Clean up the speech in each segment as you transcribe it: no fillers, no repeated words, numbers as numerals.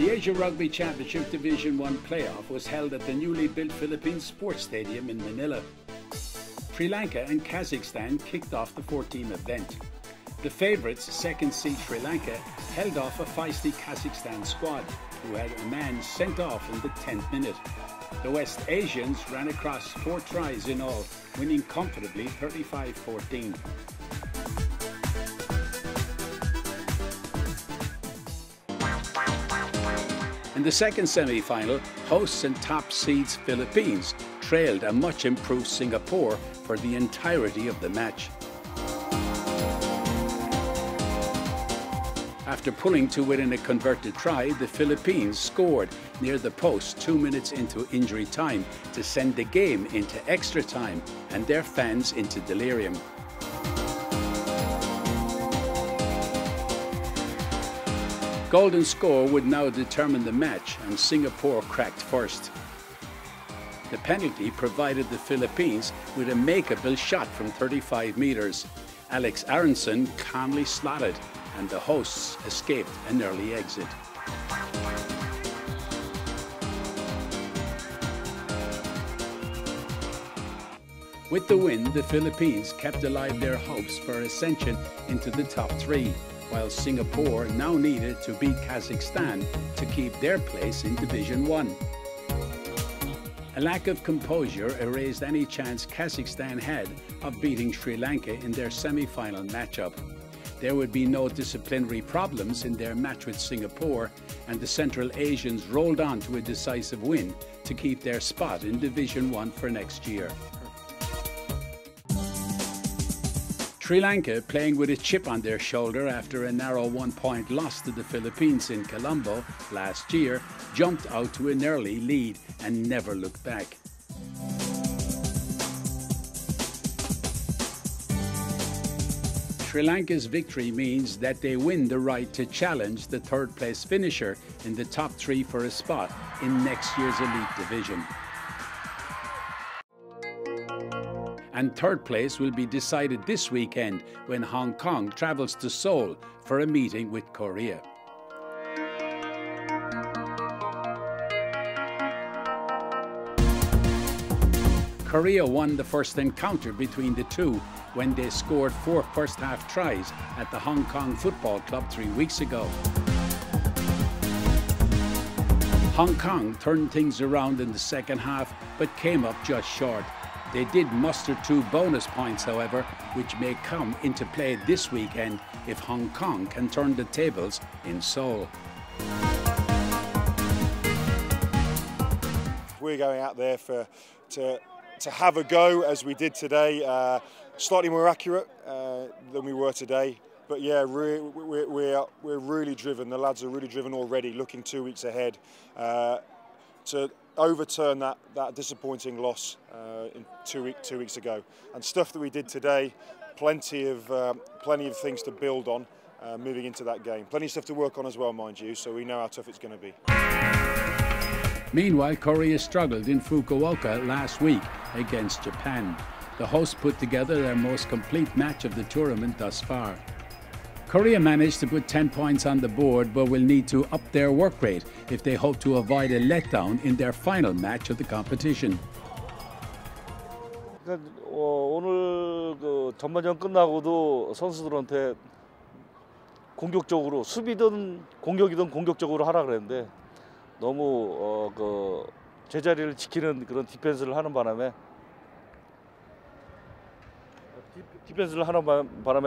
The Asia Rugby Championship Division 1 playoff was held at the newly built Philippine Sports Stadium in Manila. Sri Lanka and Kazakhstan kicked off the 4-team event. The favourites, second seed Sri Lanka, held off a feisty Kazakhstan squad, who had a man sent off in the 10th minute. The West Asians ran across 4 tries in all, winning comfortably 35-14. In the second semi-final, hosts and top seeds Philippines trailed a much improved Singapore for the entirety of the match. After pulling to within a converted try, the Philippines scored near the post 2 minutes into injury time to send the game into extra time and their fans into delirium. Golden score would now determine the match, and Singapore cracked first. The penalty provided the Philippines with a makeable shot from 35 metres. Alex Aronson calmly slotted, and the hosts escaped an early exit. With the win, the Philippines kept alive their hopes for ascension into the top 3, while Singapore now needed to beat Kazakhstan to keep their place in Division 1. A lack of composure erased any chance Kazakhstan had of beating Sri Lanka in their semi-final matchup. There would be no disciplinary problems in their match with Singapore, and the Central Asians rolled on to a decisive win to keep their spot in Division 1 for next year. Sri Lanka, playing with a chip on their shoulder after a narrow 1-point loss to the Philippines in Colombo last year, jumped out to an early lead and never looked back. Sri Lanka's victory means that they win the right to challenge the third-place finisher in the top 3 for a spot in next year's elite division. And third place will be decided this weekend when Hong Kong travels to Seoul for a meeting with Korea. Korea won the first encounter between the two when they scored 4 first-half tries at the Hong Kong Football Club 3 weeks ago. Hong Kong turned things around in the second half but came up just short. They did muster 2 bonus points, however, which may come into play this weekend if Hong Kong can turn the tables in Seoul. We're going out there to have a go as we did today, slightly more accurate than we were today. But yeah, we're really driven. The lads are really driven already, looking 2 weeks ahead to overturn that disappointing loss in 2 weeks ago. And stuff that we did today, plenty of things to build on moving into that game. Plenty of stuff to work on as well, mind you, so we know how tough it's going to be. Meanwhile, Korea struggled in Fukuoka last week against Japan. The hosts put together their most complete match of the tournament thus far. Korea managed to put 10 points on the board, but will need to up their work rate if they hope to avoid a letdown in their final match of the competition. 오늘 그 전반전 끝나고도 선수들한테 공격적으로 수비든 공격이든 공격적으로 하라 그랬는데 너무 그 제자리를 지키는 그런 디펜스를 하는 바람에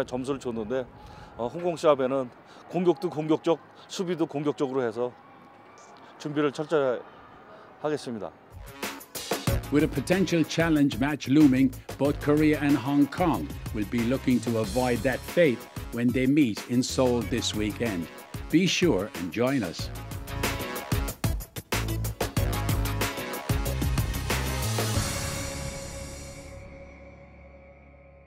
점수를 줬는데 홍콩 시합에는 공격도 공격적, 수비도 공격적으로 해서 준비를 철저히 하겠습니다. With a potential challenge match looming, both Korea and Hong Kong will be looking to avoid that fate when they meet in Seoul this weekend. Be sure and join us.